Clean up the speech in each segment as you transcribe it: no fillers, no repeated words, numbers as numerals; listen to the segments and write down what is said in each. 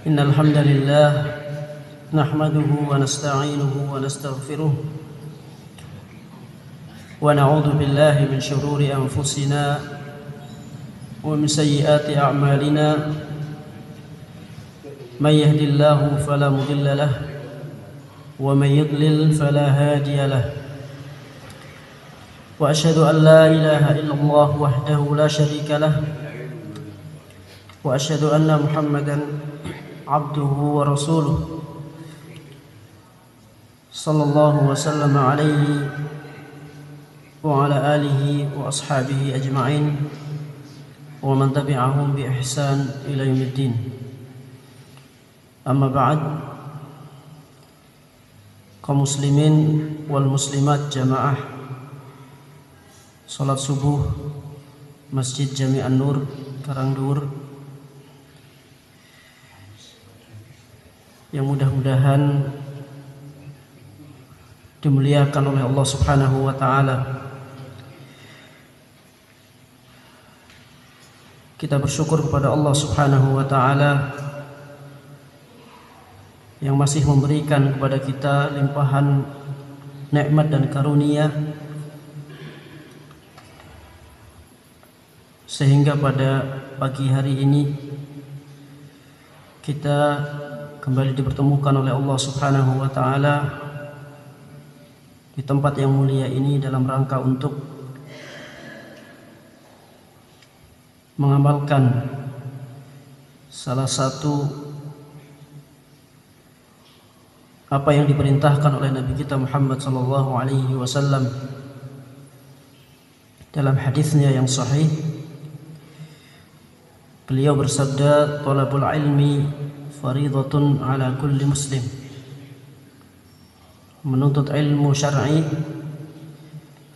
إن الحمد لله نحمده ونستعينه ونستغفره ونعوذ بالله من شرور أنفسنا ومن سيئات أعمالنا من يهد الله فلا مضل له ومن يضلل فلا هادي له وأشهد أن لا إله إلا الله وحده لا شريك له وأشهد أن محمدا عبده ورسوله صلى الله وسلم عليه وعلى آله وأصحابه أجمعين ومن تبعهم بإحسان إلى يوم الدين. أما بعد, kaum muslimin wal muslimat jamaah salat subuh Masjid Jami' An-Nur Karangdur yang mudah-mudahan dimuliakan oleh Allah Subhanahu wa taala. Kita bersyukur kepada Allah Subhanahu wa taala yang masih memberikan kepada kita limpahan nikmat dan karunia sehingga pada pagi hari ini kita kembali dipertemukan oleh Allah Subhanahu wa taala di tempat yang mulia ini dalam rangka untuk mengamalkan salah satu apa yang diperintahkan oleh Nabi kita Muhammad sallallahu alaihi wasallam dalam hadisnya yang sahih. Beliau bersabda, "Talabul ilmi faridatun ala kulli muslim." Menuntut ilmu syar'i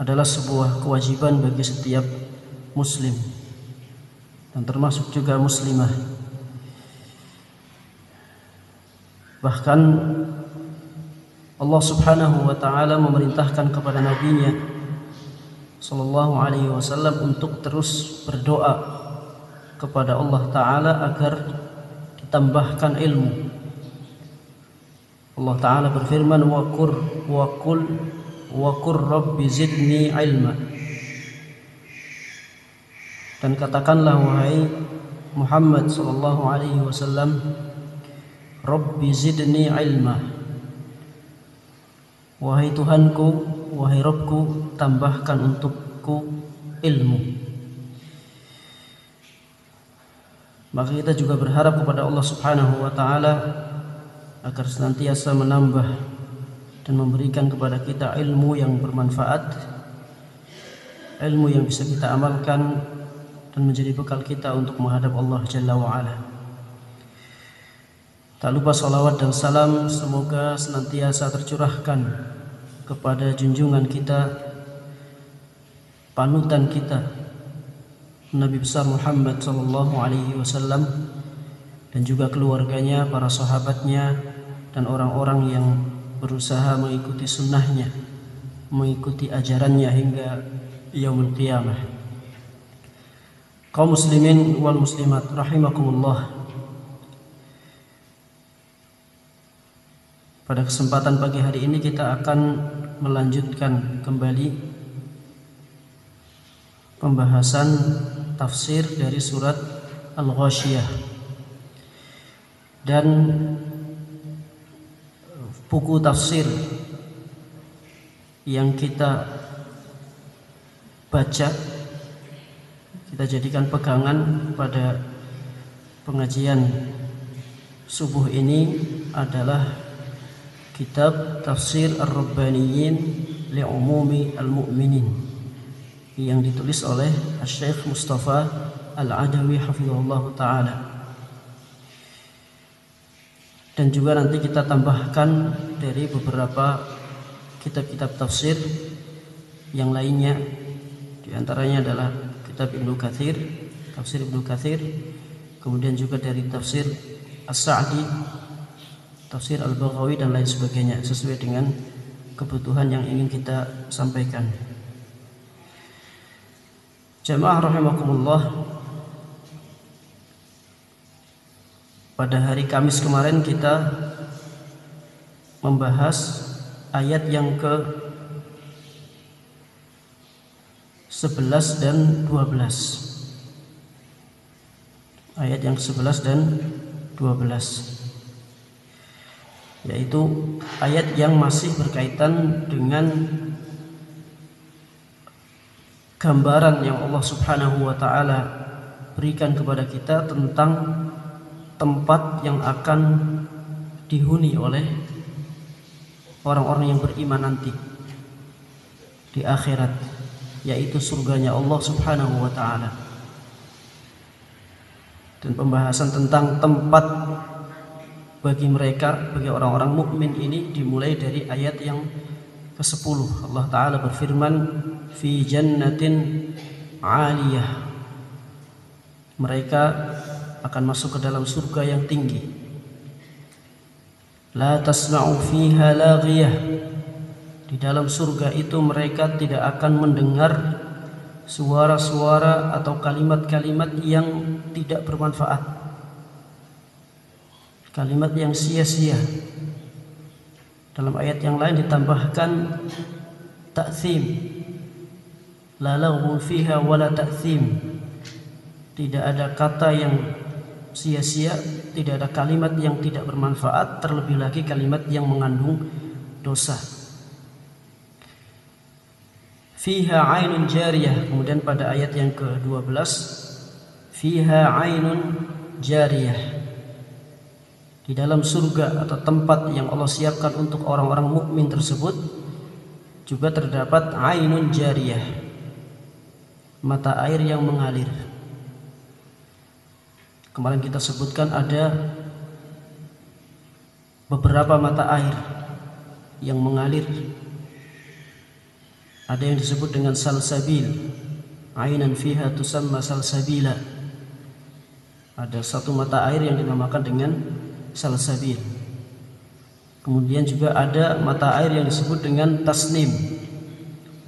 adalah sebuah kewajiban bagi setiap muslim dan termasuk juga muslimah. Bahkan Allah Subhanahu wa taala memerintahkan kepada nabinya sallallahu alaihi wasallam untuk terus berdoa kepada Allah taala agar ditambahkan ilmu. Allah taala berfirman, wa qur rabbi zidni ilma. Dan katakanlah wahai Muhammad sallallahu alaihi wasallam, Rabbi zidni ilma. Wahai Tuhanku, wahai Rabbku, tambahkan untukku ilmu. Maka kita juga berharap kepada Allah Subhanahu wa taala agar senantiasa menambah dan memberikan kepada kita ilmu yang bermanfaat, ilmu yang bisa kita amalkan dan menjadi bekal kita untuk menghadap Allah Jalla wa'ala. Tak lupa salawat dan salam semoga senantiasa tercurahkan kepada junjungan kita, panutan kita, Nabi besar Muhammad sallallahu alaihi wasallam, dan juga keluarganya, para sahabatnya, dan orang-orang yang berusaha mengikuti sunnahnya, mengikuti ajarannya hingga yaumul qiyamah. Kaum muslimin wal muslimat rahimakumullah, pada kesempatan pagi hari ini kita akan melanjutkan kembali pembahasan tafsir dari surat Al-Ghasyiyah. Dan buku tafsir yang kita baca, kita jadikan pegangan pada pengajian subuh ini adalah kitab Tafsir Ar-Rabbaniyin Li'umumi Al-Mu'minin yang ditulis oleh Syekh Mustafa Al-Adawi hafizahullah ta'ala. Dan juga nanti kita tambahkan dari beberapa kitab-kitab tafsir yang lainnya. Di antaranya adalah kitab Ibnu Katsir, tafsir Ibnu Katsir, kemudian juga dari tafsir As-Sa'di, tafsir Al-Baghawi, dan lain sebagainya, sesuai dengan kebutuhan yang ingin kita sampaikan. Jamaah rahimakumullah, pada hari Kamis kemarin kita membahas ayat yang ke 11 dan 12. Ayat yang 11 dan 12, yaitu ayat yang masih berkaitan dengan gambaran yang Allah Subhanahu wa ta'ala berikan kepada kita tentang tempat yang akan dihuni oleh orang-orang yang beriman nanti di akhirat, yaitu surganya Allah Subhanahu wa ta'ala. Dan pembahasan tentang tempat bagi mereka, bagi orang-orang mukmin ini dimulai dari ayat yang ke-10. Allah Ta'ala berfirman, fi jannatin 'aliyah. Mereka akan masuk ke dalam surga yang tinggi. La tasma'u fiha laghiyah. Di dalam surga itu mereka tidak akan mendengar suara-suara atau kalimat-kalimat yang tidak bermanfaat, kalimat yang sia-sia. Dalam ayat yang lain ditambahkan ta'thim, la laghun fiha wala ta'thim. Tidak ada kata yang sia-sia, tidak ada kalimat yang tidak bermanfaat, terlebih lagi kalimat yang mengandung dosa. Fiha ainun jariyah. Kemudian pada ayat yang ke-12, fiha ainun jariyah. Di dalam surga atau tempat yang Allah siapkan untuk orang-orang mukmin tersebut juga terdapat ainun jariyah, mata air yang mengalir. Kemarin kita sebutkan ada beberapa mata air yang mengalir. Ada yang disebut dengan salsabil, ainan fiha tusamma salsabila. Ada satu mata air yang dinamakan dengan salsabil. Kemudian juga ada mata air yang disebut dengan tasnim,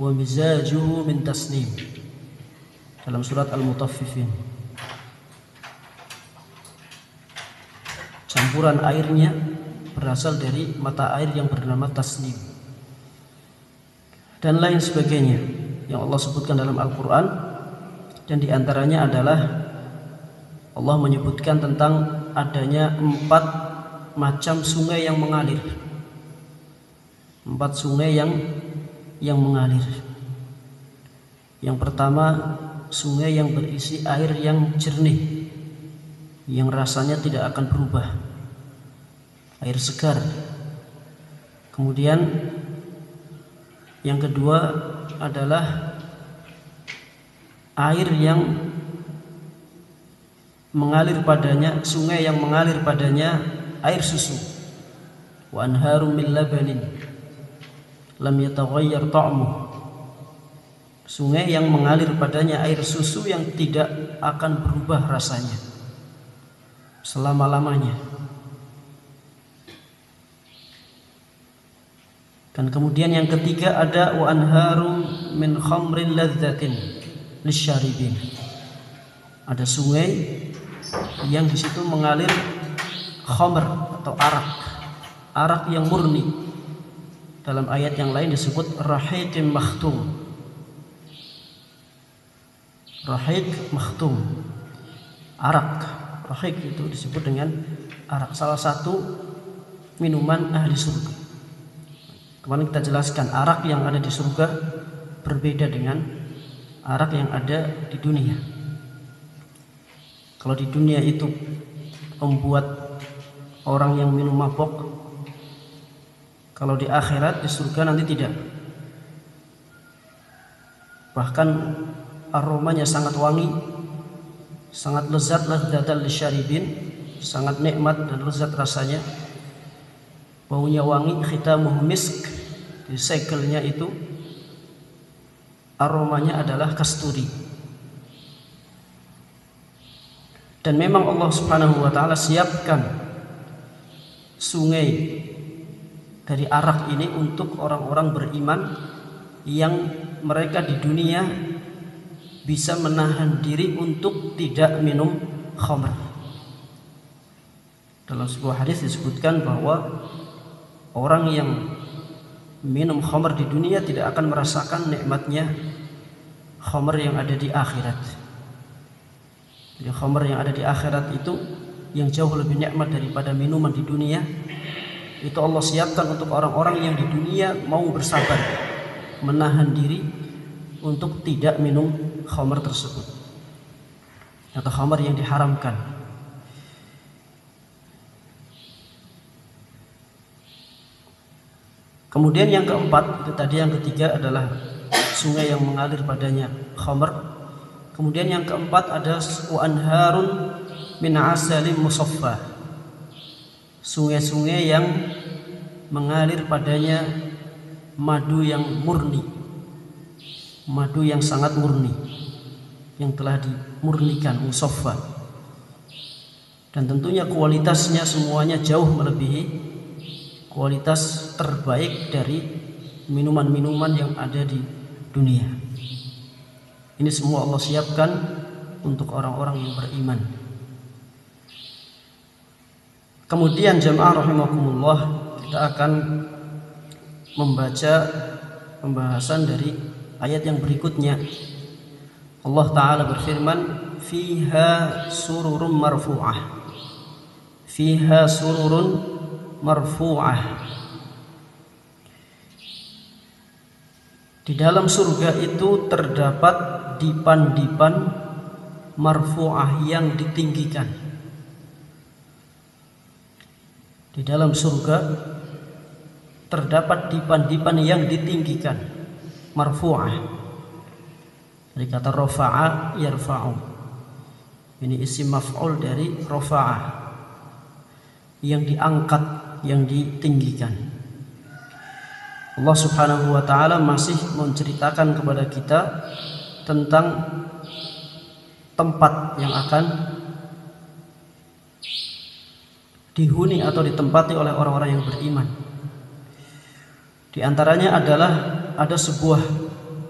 wa mizajuhu min tasnim, dalam surat Al-Mutaffifin. Campuran airnya berasal dari mata air yang bernama tasnim dan lain sebagainya yang Allah sebutkan dalam Al-Quran. Dan diantaranya adalah Allah menyebutkan tentang adanya 4 macam sungai yang mengalir, 4 sungai yang mengalir. Yang pertama, sungai yang berisi air yang jernih, yang rasanya tidak akan berubah, air segar. Kemudian yang kedua adalah air yang mengalir padanya, sungai yang mengalir padanya air susu. Wa anharum min labanin lam yataghayyar ta'muh. Sungai yang mengalir padanya air susu yang tidak akan berubah rasanya selama-lamanya. Dan kemudian yang ketiga ada wa anharum min khamrin ladzatin lisyaribin. Ada sungai yang di situ mengalir khamr atau arak yang murni. Dalam ayat yang lain disebut rahiqim makhtum. Rahiq makhtum, arak. Rahiq itu disebut dengan arak, salah satu minuman ahli surga. Kemarin kita jelaskan arak yang ada di surga berbeda dengan arak yang ada di dunia. Kalau di dunia itu membuat orang yang minum mabok, kalau di akhirat, di surga nanti tidak. Bahkan aromanya sangat wangi, sangat lezat, ladzatan lisyaribin, sangat nikmat dan lezat rasanya. Baunya wangi, khitamuhu misk. Di segelnya itu aromanya adalah kasturi. Dan memang Allah Subhanahu wa ta'ala siapkan sungai dari arak ini untuk orang-orang beriman yang mereka di dunia bisa menahan diri untuk tidak minum khamr. Dalam sebuah hadis disebutkan bahwa orang yang minum khamr di dunia tidak akan merasakan nikmatnya khamr yang ada di akhirat. Jadi khamr yang ada di akhirat itu yang jauh lebih nikmat daripada minuman di dunia. Itu Allah siapkan untuk orang-orang yang di dunia mau bersabar, menahan diri untuk tidak minum khamr tersebut atau khamr yang diharamkan. Kemudian yang keempat, itu tadi yang ketiga adalah sungai yang mengalir padanya khamr. Kemudian yang keempat ada wa anharun min asalin musaffa. Sungai-sungai yang mengalir padanya madu yang murni. Madu yang sangat murni, yang telah dimurnikan, musaffa. Dan tentunya kualitasnya semuanya jauh melebihi kualitas terbaik dari minuman-minuman yang ada di dunia. Ini semua Allah siapkan untuk orang-orang yang beriman. Kemudian jamaah rahimakumullah, kita akan membaca pembahasan dari ayat yang berikutnya. Allah Ta'ala berfirman, fiha sururun marfu'ah. Fiha sururun marfu'ah. Di dalam surga itu terdapat dipan-dipan marfu'ah yang ditinggikan. Di dalam surga terdapat dipan-dipan yang ditinggikan, marfu'ah. Dari kata rafa'a yarfa'u. Ini isim maf'ul dari rafa'ah, yang diangkat, yang ditinggikan. Allah Subhanahu wa ta'ala masih menceritakan kepada kita tentang tempat yang akan dihuni atau ditempati oleh orang-orang yang beriman. Di antaranya adalah ada sebuah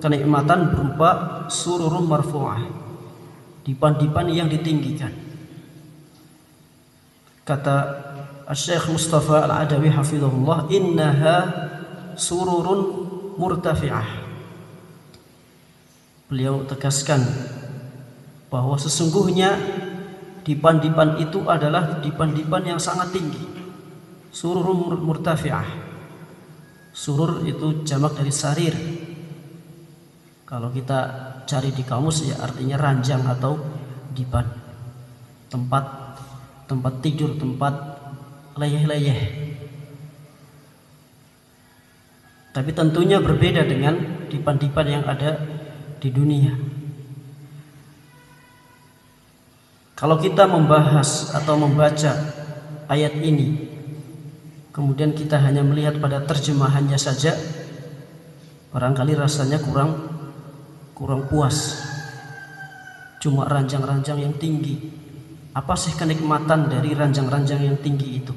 kenikmatan berupa sururun marfu'ah, dipan-dipan yang ditinggikan. Kata Syekh Mustafa Al-Adawi hafizahullah, innaha sururun murtafi'ah. Beliau tegaskan bahwa sesungguhnya dipan-dipan itu adalah dipan-dipan yang sangat tinggi. Sururun murtafi'ah. Surur itu jamak dari sarir. Kalau kita cari di kamus ya artinya ranjang atau dipan. Tempat tidur, tempat leyeh-leyeh. Tapi tentunya berbeda dengan dipan-dipan yang ada di dunia. Kalau kita membahas atau membaca ayat ini, kemudian kita hanya melihat pada terjemahannya saja, barangkali rasanya kurang puas. Cuma ranjang-ranjang yang tinggi. Apa sih kenikmatan dari ranjang-ranjang yang tinggi itu?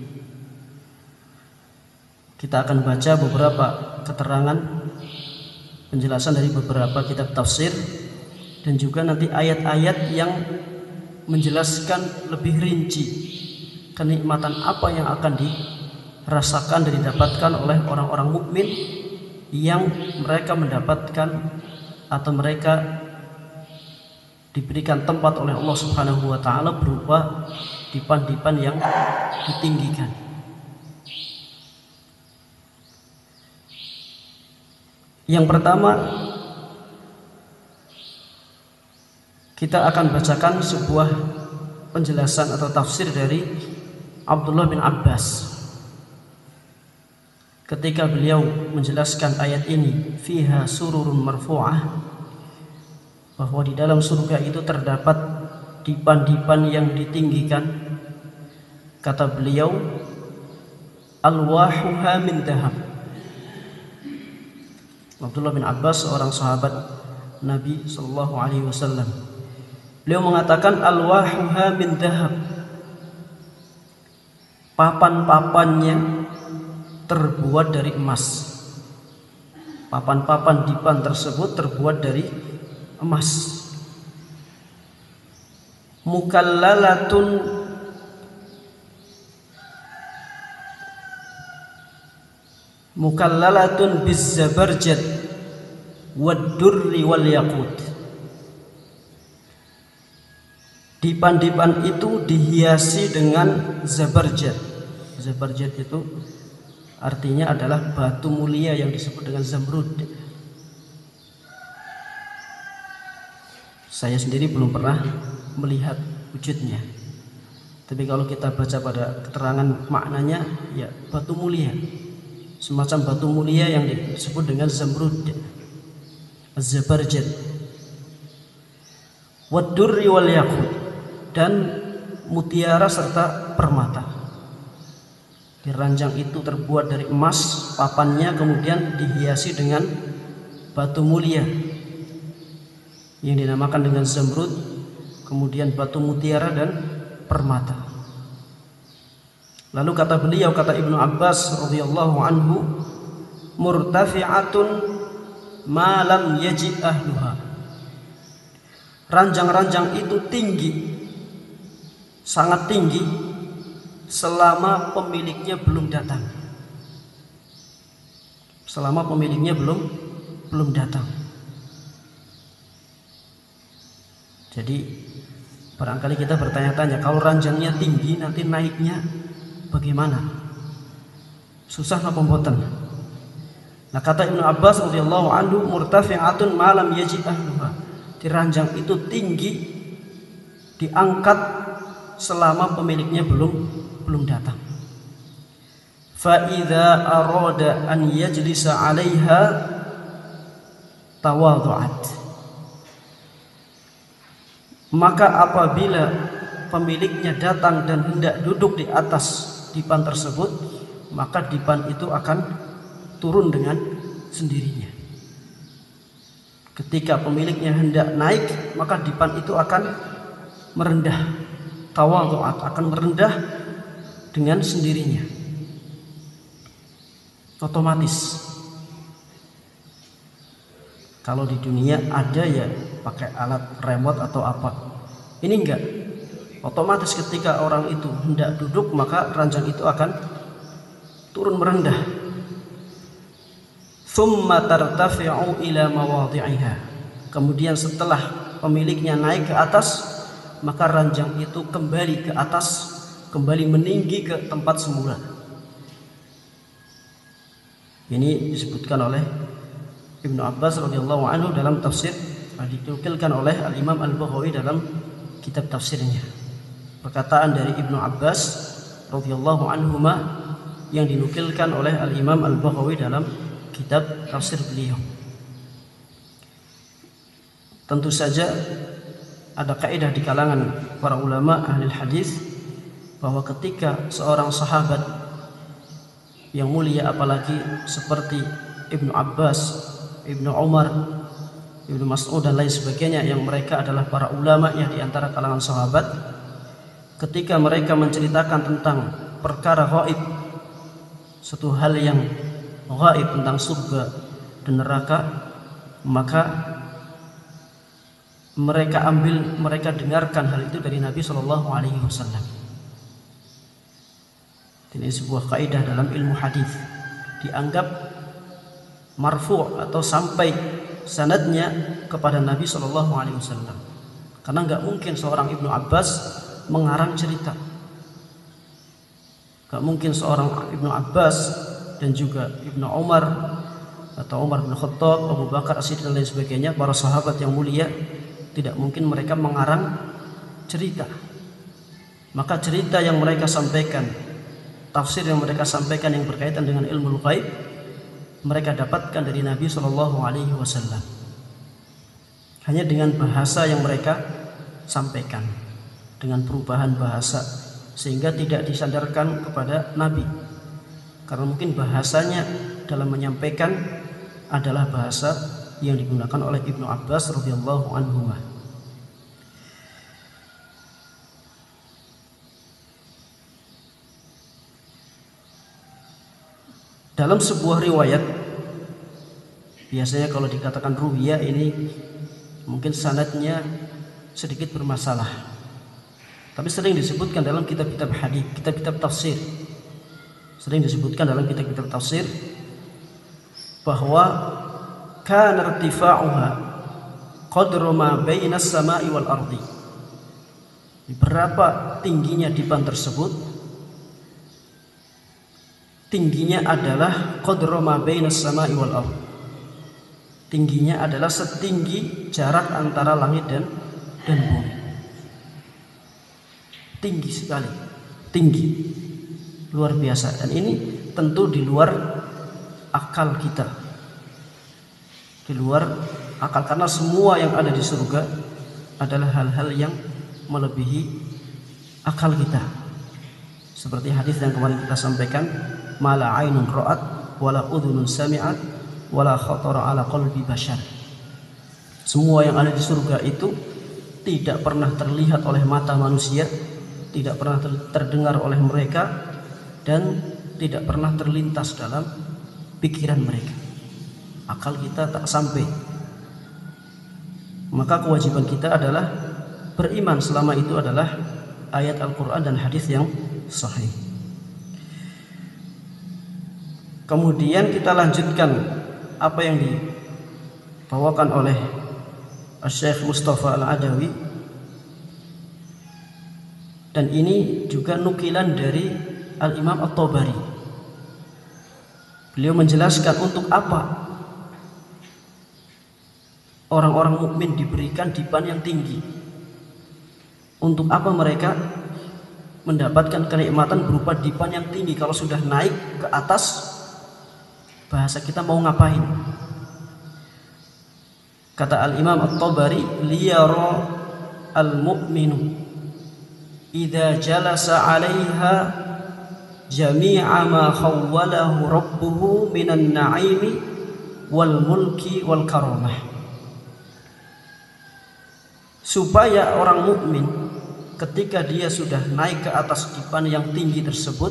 Kita akan baca beberapa keterangan penjelasan dari beberapa kitab tafsir, dan juga nanti ayat-ayat yang menjelaskan lebih rinci kenikmatan apa yang akan dirasakan dan didapatkan oleh orang-orang mukmin yang mereka mendapatkan atau mereka diberikan tempat oleh Allah Subhanahu wa ta'ala berupa dipan-dipan yang ditinggikan. Yang pertama, kita akan bacakan sebuah penjelasan atau tafsir dari Abdullah bin Abbas ketika beliau menjelaskan ayat ini, fiha sururun marfu'ah, bahwa di dalam surga itu terdapat dipan-dipan yang ditinggikan. Kata beliau, alwahuha min dahab. Abdullah bin Abbas, seorang sahabat Nabi sallallahu alaihi wasallam, beliau mengatakan alwahuha min dahab, papan-papannya terbuat dari emas. Papan-papan dipan tersebut terbuat dari emas. Mukallalatun mukallalatun bizzabarjad wad-durri wal yaqut. Dipan-dipan itu dihiasi dengan zabarjad. Zabarjad itu artinya adalah batu mulia yang disebut dengan zamrud. Saya sendiri belum pernah melihat wujudnya, tapi kalau kita baca pada keterangan maknanya, ya batu mulia, semacam batu mulia yang disebut dengan zamrud, az-zabarjad, wad-durri wal yaqut, dan mutiara serta permata. Di ranjang itu terbuat dari emas, papannya kemudian dihiasi dengan batu mulia yang dinamakan dengan zamrud, kemudian batu mutiara dan permata. Lalu kata beliau, kata Ibnu Abbas radhiyallahu anhu, murtafi'atun ma lam yaji ahluha. Ranjang-ranjang itu tinggi, sangat tinggi, selama pemiliknya belum datang. Selama pemiliknya belum datang. Jadi barangkali kita bertanya-tanya, kalau ranjangnya tinggi nanti naiknya bagaimana? Susah napa mboten? Nah, kata Ibnu Abbas radhiyallahu anhu, murtafi'atun ma lam yaji ahluha. Di ranjang itu tinggi, diangkat selama pemiliknya belum datang. Fa idza arada an yajlisa 'alaiha tawadhu'at. Maka apabila pemiliknya datang dan hendak duduk di atas dipan tersebut, maka dipan itu akan turun dengan sendirinya. Ketika pemiliknya hendak naik, maka dipan itu akan merendah, tawadhu'at, akan merendah dengan sendirinya, otomatis. Kalau di dunia ada ya pakai alat remote atau apa, ini enggak, otomatis ketika orang itu hendak duduk maka ranjang itu akan turun merendah. Thumma tartafi'u ila mawadhi'iha. Kemudian setelah pemiliknya naik ke atas, maka ranjang itu kembali ke atas, kembali meninggi ke tempat semula. Ini disebutkan oleh Ibnu Abbas radhiyallahu anhu dalam tafsir, dinukilkan oleh Al-Imam Al-Baghawi dalam kitab tafsirnya. Perkataan dari Ibnu Abbas radhiyallahu anhuma yang dinukilkan oleh Al-Imam Al-Baghawi dalam kitab tafsir beliau. Tentu saja ada kaidah di kalangan para ulama ahli hadis bahwa ketika seorang sahabat yang mulia, apalagi seperti Ibnu Abbas, Ibnu Umar, Ibnu Mas'ud dan lain sebagainya, yang mereka adalah para ulama yang di antara kalangan sahabat, ketika mereka menceritakan tentang perkara gaib, suatu hal yang gaib tentang surga dan neraka, maka mereka dengarkan hal itu dari Nabi Shallallahu Alaihi Wasallam. Ini sebuah kaidah dalam ilmu hadis, dianggap marfu' atau sampai sanadnya kepada Nabi Shallallahu Alaihi Wasallam, karena nggak mungkin seorang Ibnu Abbas mengarang cerita, nggak mungkin seorang Ibnu Abbas dan juga Ibnu Umar atau Umar bin Khattab, Abu Bakar As-Siddiq dan lain sebagainya, para sahabat yang mulia, tidak mungkin mereka mengarang cerita. Maka cerita yang mereka sampaikan, tafsir yang mereka sampaikan yang berkaitan dengan ilmu ghaib, mereka dapatkan dari Nabi Shallallahu Alaihi Wasallam, hanya dengan bahasa yang mereka sampaikan, dengan perubahan bahasa, sehingga tidak disandarkan kepada Nabi, karena mungkin bahasanya dalam menyampaikan adalah bahasa yang digunakan oleh Ibnu Abbas radhiyallahu anhu. Dalam sebuah riwayat, biasanya kalau dikatakan ruwiyah ini mungkin sanadnya sedikit bermasalah, tapi sering disebutkan dalam kitab-kitab hadis, kitab-kitab tafsir. Sering disebutkan dalam kitab-kitab tafsir bahwa kana irtifa'uha qadra ma bainas sama'i wal ardi. Berapa tingginya dipan tersebut? Tingginya adalah qadra ma bainas sama'i wal ardi. Tingginya adalah setinggi jarak antara langit dan bumi. Tinggi sekali, tinggi, luar biasa. Dan ini tentu di luar akal kita, di luar akal, karena semua yang ada di surga adalah hal-hal yang melebihi akal kita. Seperti hadis yang kemarin kita sampaikan, mala ainun ra'at wala udhunun sami'at wala khatara ala qalbi bashar. Semua yang ada di surga itu tidak pernah terlihat oleh mata manusia, tidak pernah terdengar oleh mereka, dan tidak pernah terlintas dalam pikiran mereka. Akal kita tak sampai. Maka kewajiban kita adalah beriman selama itu adalah ayat Al-Quran dan hadis yang sahih. Kemudian kita lanjutkan apa yang dibawakan oleh Syekh Mustafa Al-Adawi, dan ini juga nukilan dari Al-Imam At-Tabari. Beliau menjelaskan untuk apa orang-orang mukmin diberikan dipan yang tinggi, untuk apa mereka mendapatkan kenikmatan berupa dipan yang tinggi. Kalau sudah naik ke atas, bahasa kita mau ngapain? Kata Al-Imam At-Tabari, liyara al-mu'minu idza jalasa 'alaiha jami'a ma khawwalahu rabbuhu minan na'imi wal mulki wal karamah. Supaya orang mukmin ketika dia sudah naik ke atas dipan yang tinggi tersebut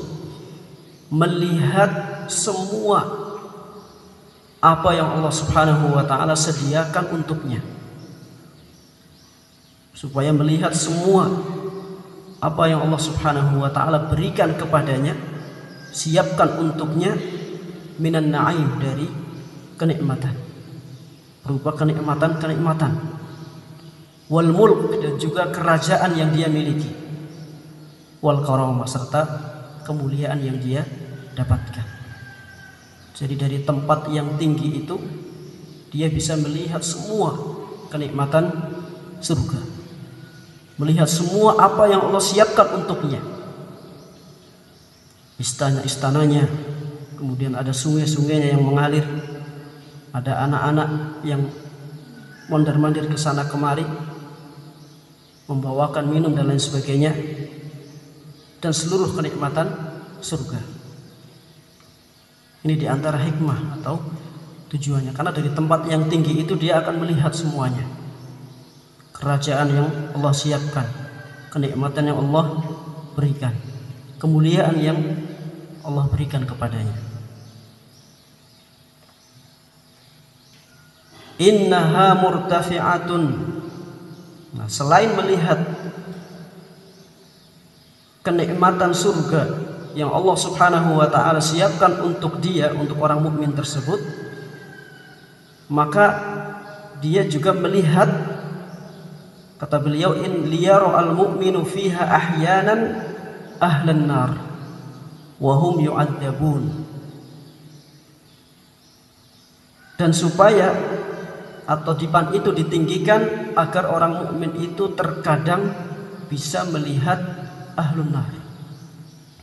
melihat semua apa yang Allah Subhanahu wa ta'ala sediakan untuknya, supaya melihat semua apa yang Allah Subhanahu wa ta'ala berikan kepadanya, siapkan untuknya, minan na'im, dari kenikmatan, berupa kenikmatan-kenikmatan, wal mulk, dan juga kerajaan yang dia miliki, wal karamah, serta kemuliaan yang dia dapatkan. Jadi dari tempat yang tinggi itu dia bisa melihat semua kenikmatan surga, melihat semua apa yang Allah siapkan untuknya, istana-istananya, kemudian ada sungai-sungainya yang mengalir, ada anak-anak yang mondar-mandir ke sana kemari membawakan minum dan lain sebagainya, dan seluruh kenikmatan surga. Ini diantara hikmah atau tujuannya, karena dari tempat yang tinggi itu dia akan melihat semuanya, kerajaan yang Allah siapkan, kenikmatan yang Allah berikan, kemuliaan yang Allah berikan kepadanya. Innaha murtafi'atun. Nah, selain melihat kenikmatan surga yang Allah Subhanahu wa ta'ala siapkan untuk dia, untuk orang mukmin tersebut, maka dia juga melihat, kata beliau, in liyara al-mu'minu fiha ahyanan ahlan nar wa hum yu'adzabun. Dan supaya atau dipan itu ditinggikan agar orang mukmin itu terkadang bisa melihat ahlun nar,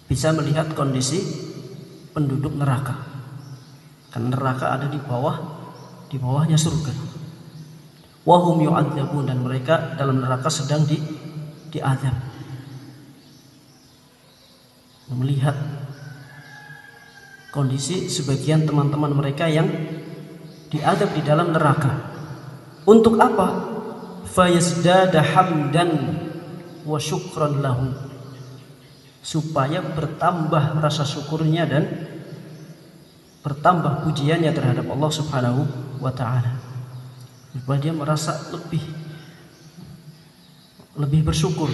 bisa melihat kondisi penduduk neraka, karena neraka ada di bawahnya surga. Wahum yu'adzabun, dan mereka dalam neraka sedang diazab. Melihat kondisi sebagian teman-teman mereka yang diazab di dalam neraka. Untuk apa? Fayazdada hamdan wa syukran lahu, supaya bertambah rasa syukurnya dan bertambah pujiannya terhadap Allah Subhanahu wa ta'ala, supaya dia merasa lebih bersyukur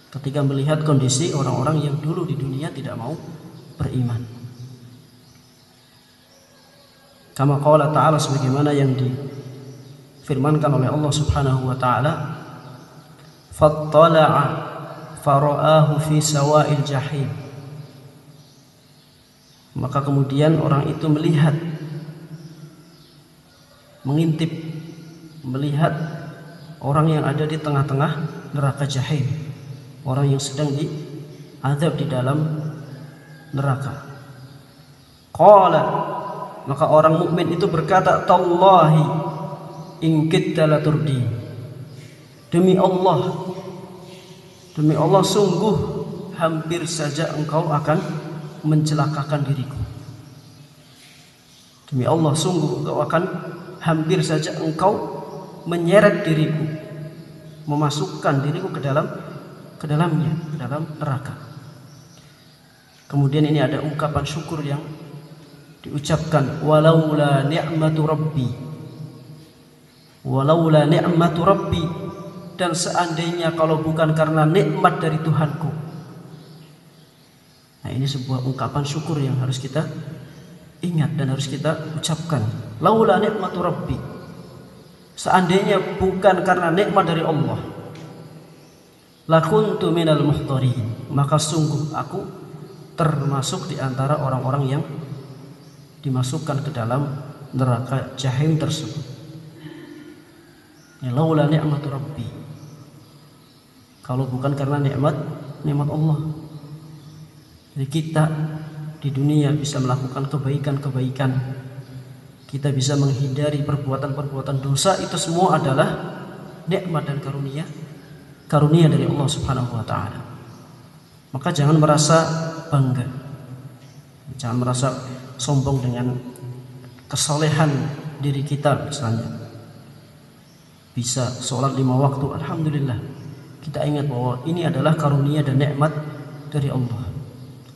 ketika melihat kondisi orang-orang yang dulu di dunia tidak mau beriman. Kama qala ta'ala, sebagaimana yang difirmankan oleh Allah Subhanahu wa taala, fattala'a fara'ahu fi sawa'il jahim. Maka kemudian orang itu melihat, mengintip, melihat orang yang ada di tengah-tengah neraka jahim, orang yang sedang diazab di dalam neraka. Qala, maka orang mukmin itu berkata, tallahi in kitta la turdi. Demi Allah sungguh hampir saja engkau akan mencelakakan diriku. Demi Allah sungguh engkau akan hampir saja engkau menyeret diriku, memasukkan diriku ke dalamnya, ke dalam neraka. Kemudian ini ada ungkapan syukur yang diucapkan, walaula ni'matu rabbi, walaula ni'matu rabbi, dan seandainya kalau bukan karena nikmat dari Tuhanku. Nah, ini sebuah ungkapan syukur yang harus kita ingat dan harus kita ucapkan. Laula ni'matu rabbi, seandainya bukan karena nikmat dari Allah, lakuntu minal muhtarin, maka sungguh aku termasuk di antara orang-orang yang dimasukkan ke dalam neraka jahim tersebut. Ya, laula ni'matu rabbi, kalau bukan karena nikmat Allah. Jadi kita di dunia bisa melakukan kebaikan-kebaikan, kita bisa menghindari perbuatan-perbuatan dosa, itu semua adalah nikmat dan karunia dari Allah Subhanahu wa taala. Maka jangan merasa bangga, jangan merasa sombong dengan kesolehan diri kita. Misalnya bisa sholat 5 waktu, alhamdulillah, kita ingat bahwa ini adalah karunia dan nikmat dari Allah.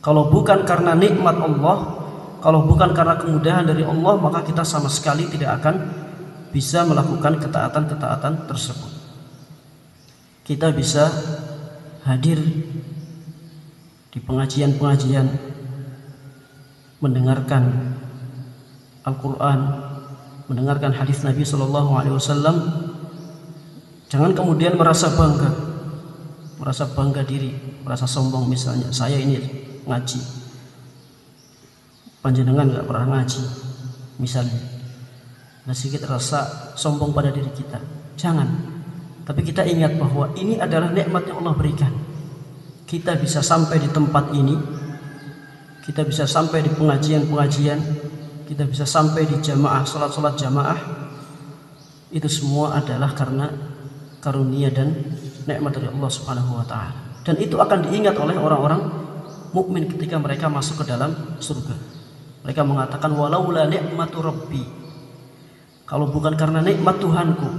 Kalau bukan karena nikmat Allah, kalau bukan karena kemudahan dari Allah, maka kita sama sekali tidak akan bisa melakukan ketaatan-ketaatan tersebut. Kita bisa hadir di pengajian-pengajian, mendengarkan Al-Quran, mendengarkan hadis Nabi SAW. Jangan kemudian merasa bangga diri, merasa sombong. Misalnya, saya ini ngaji, panjenengan nggak pernah ngaji, misalnya. Nah, sedikit rasa sombong pada diri kita. Jangan. Tapi kita ingat bahwa ini adalah nikmat yang Allah berikan. Kita bisa sampai di tempat ini, kita bisa sampai di pengajian-pengajian, kita bisa sampai di jamaah, sholat-sholat jamaah. Itu semua adalah karena karunia dan nikmat dari Allah Subhanahu wa taala. Dan itu akan diingat oleh orang-orang mukmin ketika mereka masuk ke dalam surga. Mereka mengatakan, walaula ni'matu rabbi, kalau bukan karena nikmat Tuhanku,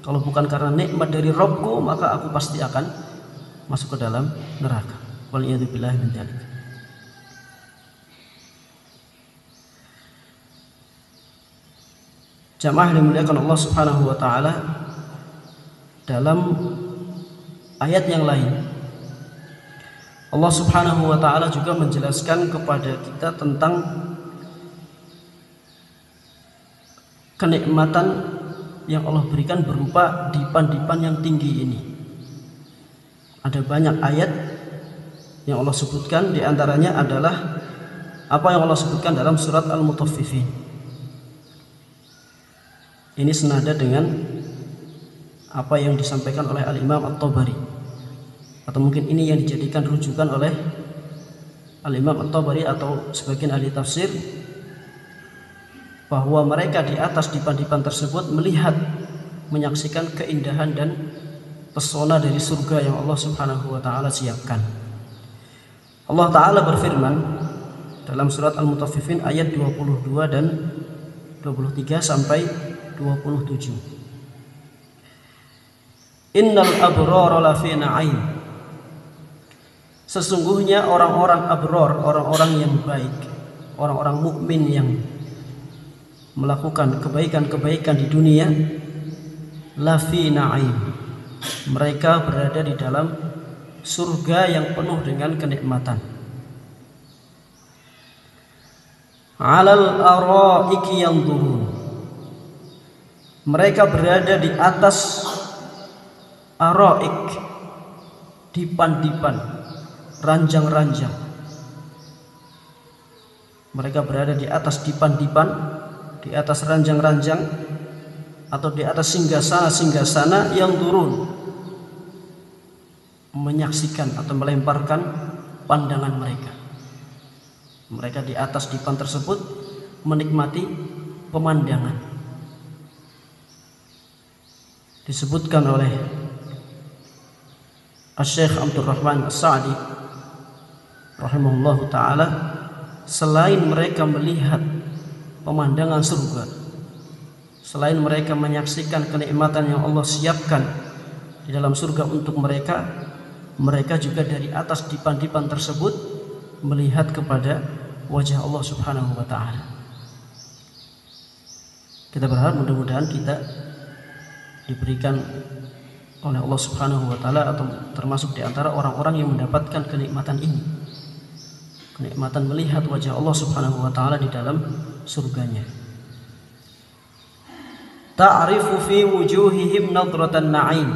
kalau bukan karena nikmat dari Rabbku, maka aku pasti akan masuk ke dalam neraka. Waliyadzubillah min dzalik. Jamaah dimuliakan Allah Subhanahu wa taala, dalam ayat yang lain Allah Subhanahu wa taala juga menjelaskan kepada kita tentang kenikmatan yang Allah berikan berupa dipan-dipan yang tinggi ini. Ada banyak ayat yang Allah sebutkan, diantaranya adalah apa yang Allah sebutkan dalam surat Al-Mutaffifin. Ini senada dengan apa yang disampaikan oleh Al-Imam At-Tabari, atau mungkin ini yang dijadikan rujukan oleh Al-Imam At-Tabari atau sebagian ahli tafsir, bahwa mereka di atas dipan-dipan tersebut melihat, menyaksikan keindahan dan pesona dari surga yang Allah Subhanahu wa taala siapkan. Allah taala berfirman dalam surat Al-Mutaffifin ayat 22 dan 23 sampai 27. Innal abrara lafi na'im, sesungguhnya orang-orang abror, orang-orang yang baik, orang-orang mukmin yang melakukan kebaikan-kebaikan di dunia, lafi na'im, mereka berada di dalam surga yang penuh dengan kenikmatan. 'alal araiki yanzurun. Mereka berada di atas araik, dipan-dipan, ranjang-ranjang. Mereka berada di atas dipan-dipan, di atas ranjang-ranjang, atau di atas singgasana-singgasana yang turun, menyaksikan atau melemparkan pandangan mereka. Mereka di atas dipan tersebut menikmati pemandangan. Disebutkan oleh Asy-Syaikh Abdul Rahman As-Sa'di rahimahullahu ta'ala, selain mereka melihat pemandangan surga, selain mereka menyaksikan kenikmatan yang Allah siapkan di dalam surga untuk mereka, mereka juga dari atas dipan-dipan tersebut melihat kepada wajah Allah Subhanahu wa ta'ala. Kita berharap mudah-mudahan kita diberikan oleh Allah Subhanahu wa ta'ala atau termasuk di antara orang-orang yang mendapatkan kenikmatan ini, kenikmatan melihat wajah Allah Subhanahu wa ta'ala di dalam surganya. Ta'rifu fi wujuhihim nadratan na'im.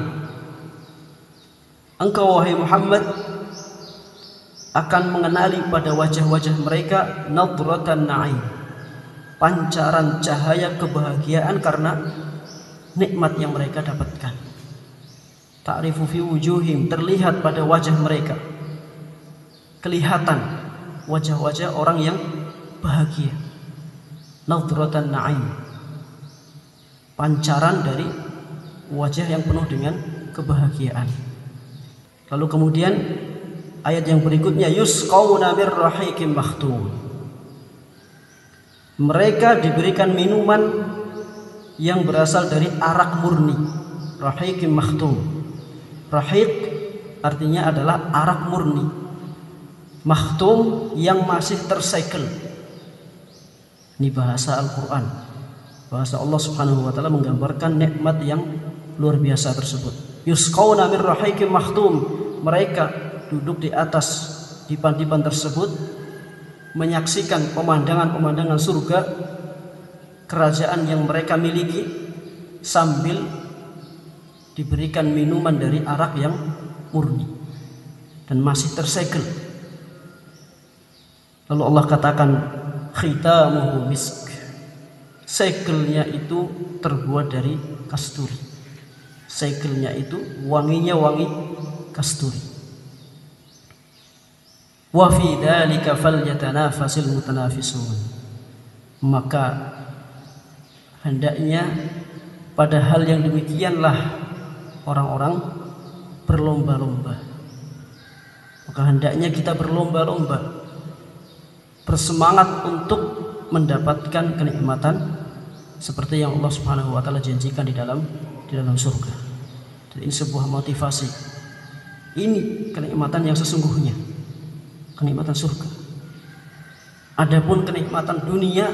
Engkau wahai Muhammad akan mengenali pada wajah-wajah mereka nadratan na'im, pancaran cahaya kebahagiaan karena nikmat yang mereka dapatkan. Ta'rifu fi wujuhim, terlihat pada wajah mereka, kelihatan wajah-wajah orang yang bahagia. Nadratan na'im, pancaran dari wajah yang penuh dengan kebahagiaan. Lalu kemudian ayat yang berikutnya, yusqawna bir rahiqim makhtum. Mereka diberikan minuman yang berasal dari arak murni, rahiqim makhtum. Rahiq artinya adalah arak murni, makhtum yang masih tersegel. Ini bahasa Al-Quran, bahasa Allah Subhanahu wa ta'ala menggambarkan nikmat yang luar biasa tersebut. Yusqawna min rahiqim makhtum. Mereka duduk di atas dipan-dipan tersebut, menyaksikan pemandangan-pemandangan surga, kerajaan yang mereka miliki, sambil diberikan minuman dari arak yang murni dan masih tersegel. Lalu Allah katakan, khitamuhu misk. Segelnya itu terbuat dari kasturi. Segelnya itu wanginya wangi kasturi. Wa fi dzalika falyatanafasil mutanafisun. Maka hendaknya pada hal yang demikianlah orang-orang berlomba-lomba. Maka hendaknya kita berlomba-lomba, bersemangat untuk mendapatkan kenikmatan seperti yang Allah Subhanahu wa ta'ala janjikan di dalam surga. Jadi ini sebuah motivasi. Ini kenikmatan yang sesungguhnya, kenikmatan surga. Adapun kenikmatan dunia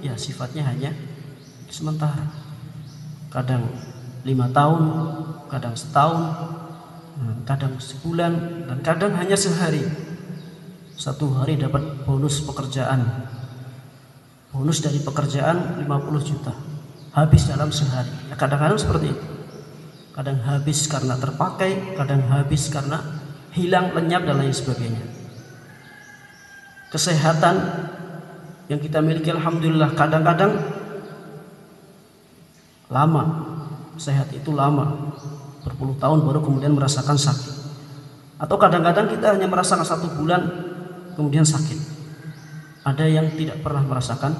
ya sifatnya hanya sementara. Kadang 5 tahun, kadang setahun, kadang sebulan, dan kadang hanya sehari. Satu hari dapat bonus pekerjaan, bonus dari pekerjaan 50 juta, habis dalam sehari. Ya, kadang-kadang seperti itu. Kadang habis karena terpakai, kadang habis karena hilang, lenyap, dan lain sebagainya. Kesehatan yang kita miliki alhamdulillah kadang-kadang lama. Sehat itu lama, berpuluh tahun baru kemudian merasakan sakit. Atau kadang-kadang kita hanya merasakan 1 bulan kemudian sakit. Ada yang tidak pernah merasakan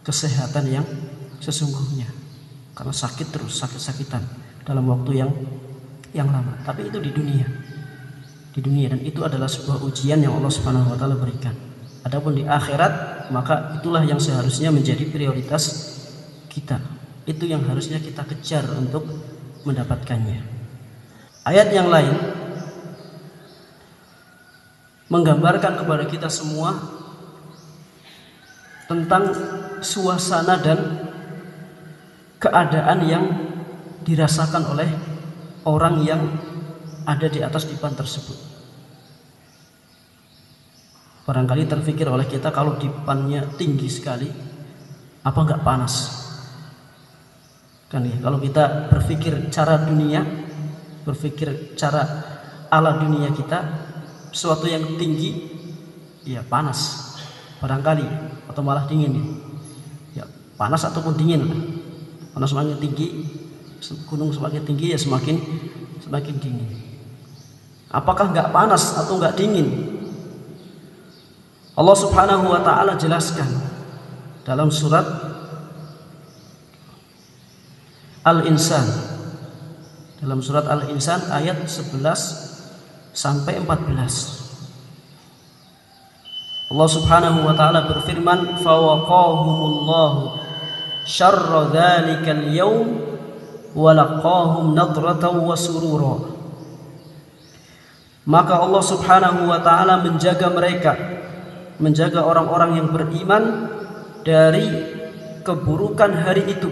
kesehatan yang sesungguhnya karena sakit terus, sakit-sakitan dalam waktu yang lama. Tapi itu di dunia, dan itu adalah sebuah ujian yang Allah Subhanahu wa ta'ala berikan. Adapun di akhirat, maka itulah yang seharusnya menjadi prioritas kita. Itu yang harusnya kita kejar untuk mendapatkannya. Ayat yang lain menggambarkan kepada kita semua tentang suasana dan keadaan yang dirasakan oleh orang yang ada di atas dipan tersebut. Barangkali terfikir oleh kita, kalau dipannya tinggi sekali, apa enggak panas? Kan ya, kalau kita berpikir cara dunia, berpikir cara ala dunia kita, sesuatu yang tinggi ya panas barangkali, atau malah dingin ya, panas ataupun dingin. Panas semakin tinggi, gunung semakin tinggi ya semakin dingin. Apakah enggak panas atau enggak dingin? Allah Subhanahu wa ta'ala jelaskan dalam surat Al-Insan, dalam surat Al-Insan ayat 11 sampai 14. Allah Subhanahu wa ta'ala berfirman, fawaqahumullahu syarra dzalikal yaum wa laqahum nadratan wa surura. Maka Allah Subhanahu wa ta'ala menjaga mereka, menjaga orang-orang yang beriman dari keburukan hari itu,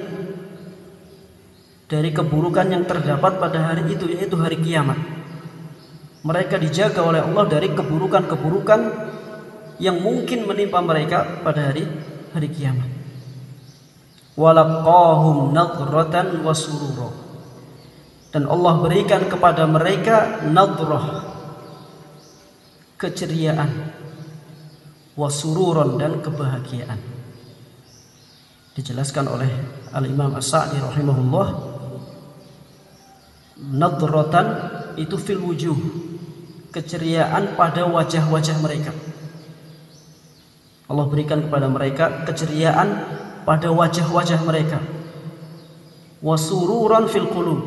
dari keburukan yang terdapat pada hari itu, yaitu hari kiamat. Mereka dijaga oleh Allah dari keburukan-keburukan yang mungkin menimpa mereka pada hari kiamat. Walaqahum nadratan wa surura. Dan Allah berikan kepada mereka nadrah, keceriaan, wa sururon, dan kebahagiaan. Dijelaskan oleh Al-Imam As-Sa'di rahimahullah, nadratan itu fil wujuh, keceriaan pada wajah-wajah mereka. Allah berikan kepada mereka keceriaan pada wajah-wajah mereka. Wa sururon fil qulub,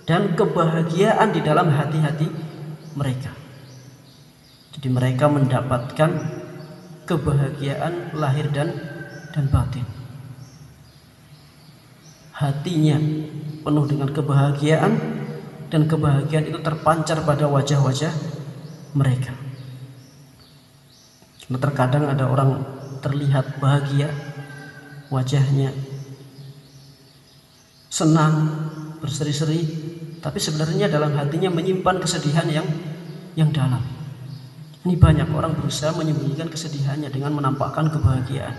dan kebahagiaan di dalam hati-hati mereka. Jadi mereka mendapatkan kebahagiaan lahir dan batin. Hatinya penuh dengan kebahagiaan, dan kebahagiaan itu terpancar pada wajah-wajah mereka. Nah, terkadang ada orang terlihat bahagia, wajahnya senang, berseri-seri, tapi sebenarnya dalam hatinya menyimpan kesedihan yang dalam. Ini banyak orang berusaha menyembunyikan kesedihannya dengan menampakkan kebahagiaan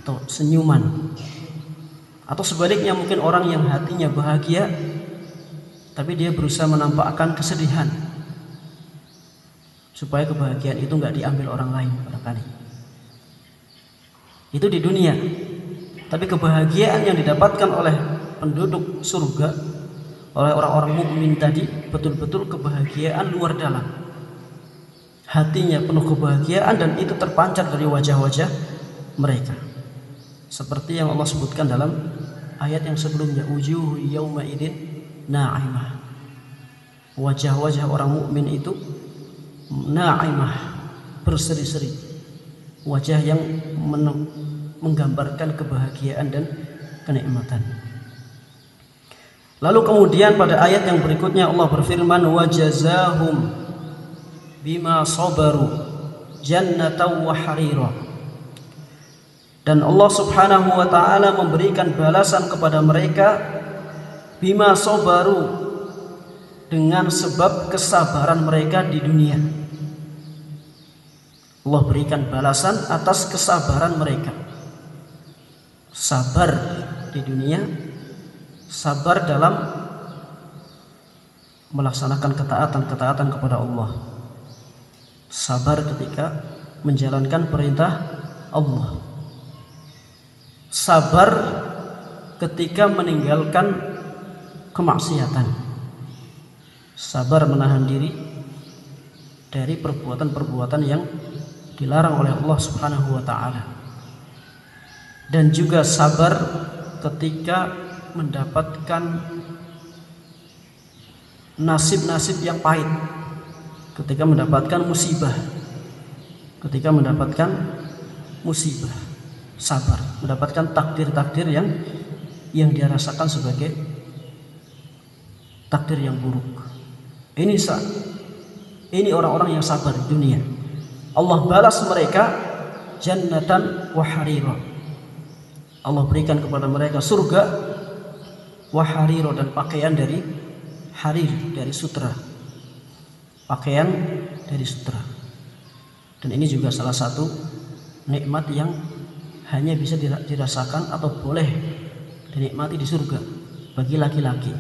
atau senyuman. Atau sebaliknya, mungkin orang yang hatinya bahagia tapi dia berusaha menampakkan kesedihan supaya kebahagiaan itu enggak diambil orang lain barangkali. Itu di dunia. Tapi kebahagiaan yang didapatkan oleh penduduk surga, oleh orang-orang mukmin tadi, betul-betul kebahagiaan luar dalam. Hatinya penuh kebahagiaan, dan itu terpancar dari wajah-wajah mereka. Seperti yang Allah sebutkan dalam ayat yang sebelumnya, wujuhu yauma idzin na'imah. Wajah-wajah orang mukmin itu na'imah, berseri-seri. Wajah yang menggambarkan kebahagiaan dan kenikmatan. Lalu kemudian pada ayat yang berikutnya Allah berfirman, wa jazahum bima sabaru jannatan wa harira. Dan Allah Subhanahu wa ta'ala memberikan balasan kepada mereka bima sabaru, dengan sebab kesabaran mereka di dunia. Allah berikan balasan atas kesabaran mereka. Sabar di dunia, sabar dalam melaksanakan ketaatan kepada Allah, sabar ketika menjalankan perintah Allah, sabar ketika meninggalkan kemaksiatan, sabar menahan diri dari perbuatan-perbuatan yang dilarang oleh Allah Subhanahu wa ta'ala, dan juga sabar ketika mendapatkan nasib-nasib yang pahit, ketika mendapatkan musibah, sabar mendapatkan takdir-takdir yang dia rasakan sebagai takdir yang buruk. Ini orang-orang yang sabar di dunia. Allah balas mereka jannatan wa harira. Allah berikan kepada mereka surga wa harira, dan pakaian dari harir, dari sutra. Pakaian dari sutra. Dan ini juga salah satu nikmat yang hanya bisa dirasakan atau boleh dinikmati di surga bagi laki-laki.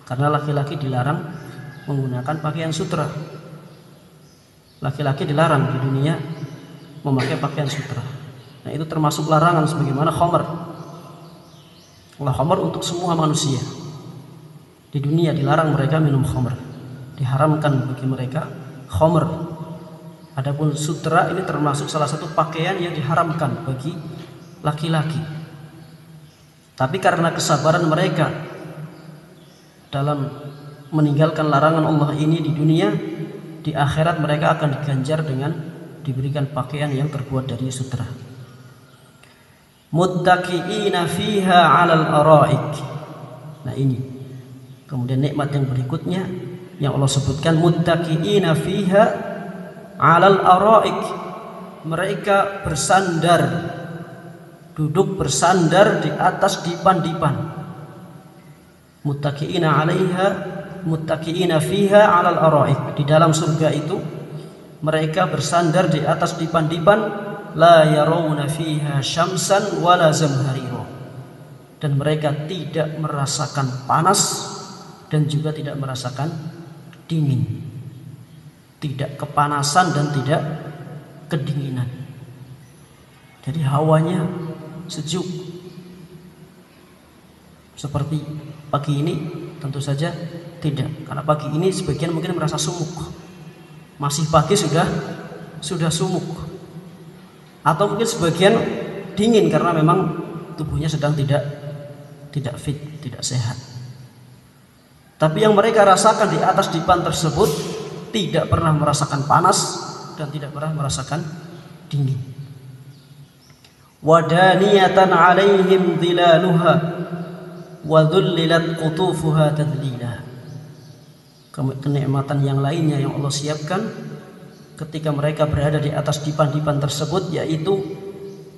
Karena laki-laki dilarang menggunakan pakaian sutra. Laki-laki dilarang di dunia memakai pakaian sutra. Nah, itu termasuk larangan sebagaimana khamr. Khamr untuk semua manusia. Di dunia dilarang mereka minum khamr. Diharamkan bagi mereka khamr. Adapun sutra ini termasuk salah satu pakaian yang diharamkan bagi laki-laki. Tapi karena kesabaran mereka dalam meninggalkan larangan Allah ini di dunia, di akhirat mereka akan diganjar dengan diberikan pakaian yang terbuat dari sutra. Muttaqiina fiha 'alal araik. Nah, ini. Kemudian nikmat yang berikutnya yang Allah sebutkan, muttaqiina fiha 'alal araik. Mereka bersandar, duduk bersandar di atas dipan-dipan. Muttaqiina 'alaiha, muttaqiina fiha 'alal araik. Di dalam surga itu mereka bersandar di atas dipan-dipan, la yarawna fiha syamsan wala zamharira. Dan mereka tidak merasakan panas dan juga tidak merasakan dingin. Tidak kepanasan dan tidak kedinginan. Jadi hawanya sejuk. Seperti pagi ini tentu saja tidak. Karena pagi ini sebagian mungkin merasa sumuk. Masih pagi sudah sumuk. Atau mungkin sebagian dingin karena memang tubuhnya sedang tidak fit, tidak sehat. Tapi yang mereka rasakan di atas dipan tersebut tidak pernah merasakan panas dan tidak pernah merasakan dingin. Wadaniyatan 'alaihim dhilaluha wa dhullilat qutufuha tadlila. Kenikmatan yang lainnya yang Allah siapkan ketika mereka berada di atas dipan-dipan tersebut, yaitu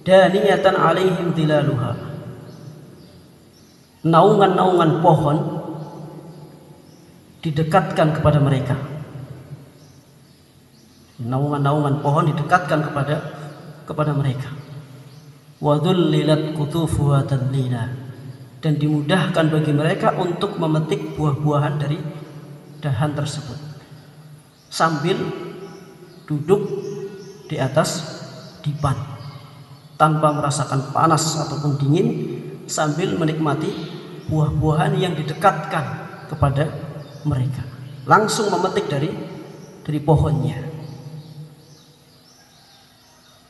daniyatan 'alaihim dhilaluha. Naungan-naungan pohon didekatkan kepada mereka. Naungan-naungan pohon didekatkan kepada mereka. Wa dhullilat qutufuha tadlila. Dan dimudahkan bagi mereka untuk memetik buah-buahan dari dahan tersebut sambil duduk di atas dipan tanpa merasakan panas ataupun dingin, sambil menikmati buah-buahan yang didekatkan kepada mereka, langsung memetik dari pohonnya.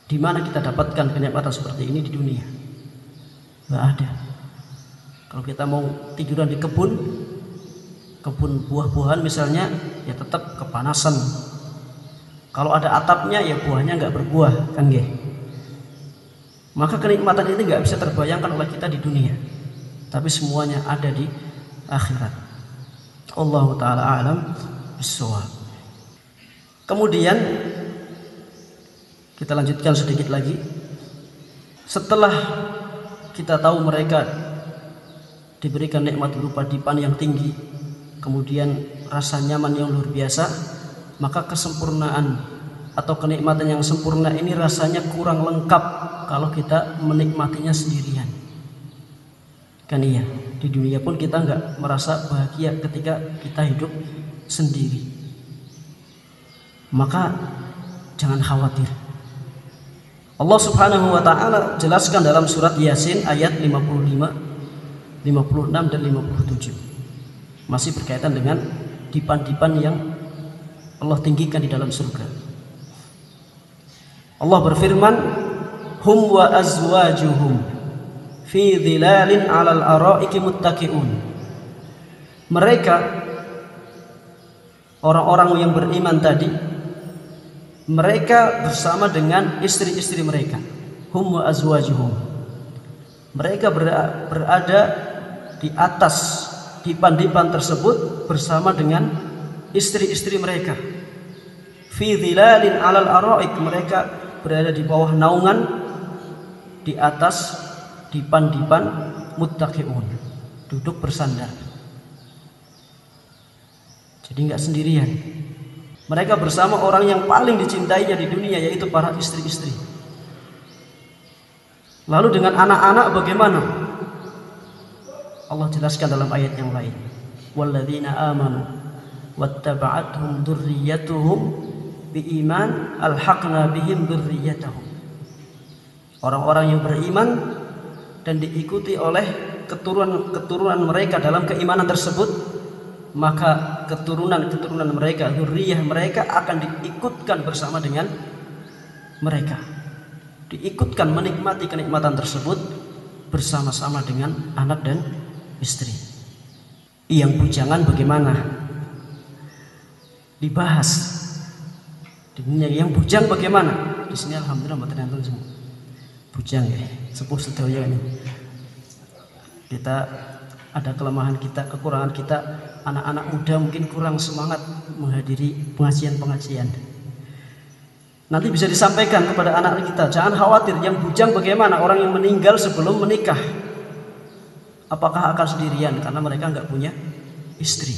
Di mana kita dapatkan kenikmatan seperti ini di dunia? Nggak ada. Kalau kita mau tiduran di kebun buah-buahan misalnya, ya tetap kepanasan. Kalau ada atapnya ya buahnya nggak berbuah, kan nggih? Maka kenikmatan ini nggak bisa terbayangkan oleh kita di dunia, tapi semuanya ada di akhirat. Allah Ta'ala a'lam bishawab. Kemudian kita lanjutkan sedikit lagi. Setelah kita tahu mereka diberikan nikmat berupa dipan yang tinggi, kemudian rasa nyaman yang luar biasa, maka kesempurnaan atau kenikmatan yang sempurna ini rasanya kurang lengkap kalau kita menikmatinya sendirian. Kan iya, di dunia pun kita nggak merasa bahagia ketika kita hidup sendiri. Maka jangan khawatir. Allah Subhanahu wa ta'ala jelaskan dalam surat Yasin ayat 55, 56 dan 57. Masih berkaitan dengan dipan-dipan yang Allah tinggikan di dalam surga. Allah berfirman, hum wa azwajuhum fi dhilalin 'alal araiki muttaqi'un. Mereka orang-orang yang beriman tadi, mereka bersama dengan istri-istri mereka. Hum wa azwajuhum. Mereka berada di atas dipan-dipan tersebut bersama dengan istri-istri mereka. Fi dhilalin 'alal araik. Mereka berada di bawah naungan di atas dipan-dipan muttaqi'un. Duduk bersandar. Jadi enggak sendirian. Mereka bersama orang yang paling dicintainya di dunia, yaitu para istri-istri. Lalu dengan anak-anak bagaimana? Allah jelaskan dalam ayat yang lain. Walladzina amanu wattaba'athum dzurriyyatuhum biiman alhaqna bihim dzurriyyatahum. Orang-orang yang beriman dan diikuti oleh keturunan mereka dalam keimanan tersebut, maka keturunan mereka, dzurriyyah mereka akan diikutkan bersama dengan mereka. Diikutkan menikmati kenikmatan tersebut bersama-sama dengan anak dan istri. Yang bujangan bagaimana? Dibahas. Yang bujang bagaimana? Di sini alhamdulillah mboten enten semua. Bujang ya, sepuh sedaya ini. Kita ada kelemahan kita, kekurangan kita. Anak-anak muda mungkin kurang semangat menghadiri pengajian-pengajian. Nanti bisa disampaikan kepada anak kita, jangan khawatir, yang bujang bagaimana? Orang yang meninggal sebelum menikah, apakah akan sendirian karena mereka nggak punya istri?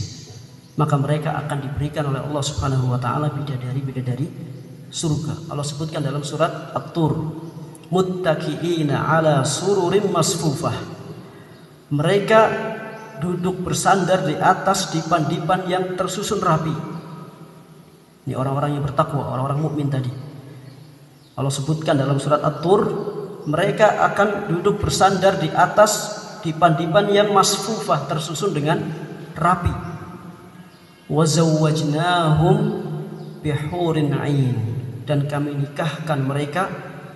Maka mereka akan diberikan oleh Allah Subhanahu wa taala bidadari surga. Allah sebutkan dalam surat At-Tur, muttaqiina ala sururim masfufah. Mereka duduk bersandar di atas dipan-dipan yang tersusun rapi. Ini orang-orang yang bertakwa, orang-orang mukmin tadi. Allah sebutkan dalam surat At-Tur, mereka akan duduk bersandar di atas dipan-dipan yang masfufah, tersusun dengan rapi. Wa zawwajnahum bihurin 'ain, dan kami nikahkan mereka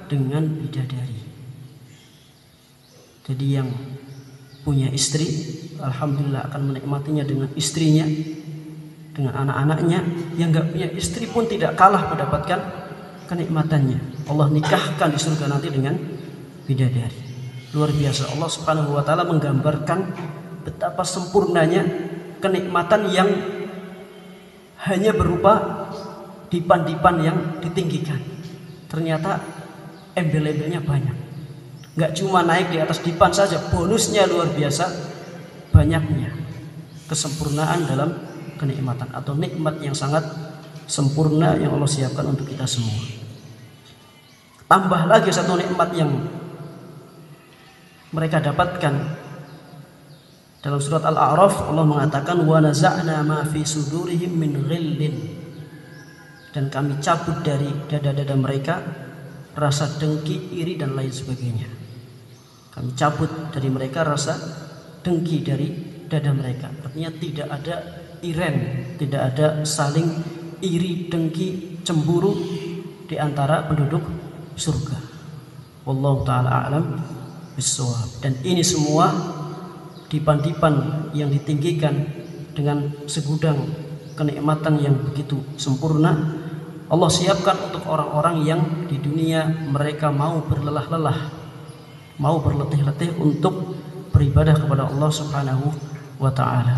dengan bidadari. Jadi yang punya istri, alhamdulillah akan menikmatinya dengan istrinya, dengan anak-anaknya. Yang enggak punya istri pun tidak kalah mendapatkan kenikmatannya. Allah nikahkan di surga nanti dengan bidadari. Luar biasa. Allah Subhanahu wa taala menggambarkan betapa sempurnanya kenikmatan yang hanya berupa dipan-dipan yang ditinggikan. Ternyata embel-embelnya banyak. Nggak cuma naik di atas dipan saja, bonusnya luar biasa banyaknya. Kesempurnaan dalam kenikmatan atau nikmat yang sangat sempurna yang Allah siapkan untuk kita semua. Tambah lagi satu nikmat yang mereka dapatkan dalam surat Al-A'raf. Allah mengatakan wa naza'na ma fi sudurihim min ghillin, dan kami cabut dari dada-dada mereka rasa dengki, iri dan lain sebagainya. Kami cabut dari mereka rasa dengki dari dada mereka. Artinya tidak ada iren, tidak ada saling iri, dengki, cemburu di antara penduduk surga. Wallahu taala a'lam bissawab. Dan ini semua dipan-dipan yang ditinggikan dengan segudang kenikmatan yang begitu sempurna, Allah siapkan untuk orang-orang yang di dunia mereka mau berlelah-lelah, mau berletih-letih untuk beribadah kepada Allah Subhanahu wa taala.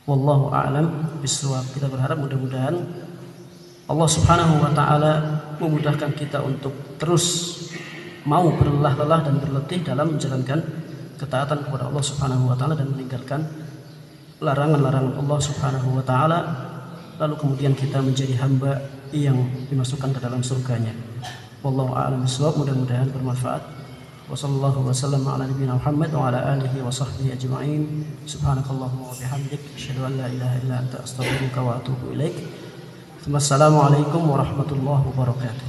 Wallahu a'lam bishawab. Kita berharap mudah-mudahan Allah Subhanahu wa taala memudahkan kita untuk terus mau berlelah-lelah dan berletih dalam menjalankan ketaatan kepada Allah Subhanahu wa taala dan meninggalkan larangan-larangan Allah Subhanahu wa taala, lalu kemudian kita menjadi hamba yang dimasukkan ke dalam surganya. Wallahu a'lam bishawab. Mudah-mudahan bermanfaat. Wassallallahu wasallam ala nabiyina Muhammad wa ala alihi wa sahbihi ajma'in. Subhanakallahumma wa bihamdik, asyhadu an la ilaha illa anta astaghfiruka wa atubu ilaik. Wassalamualaikum warahmatullahi wabarakatuh.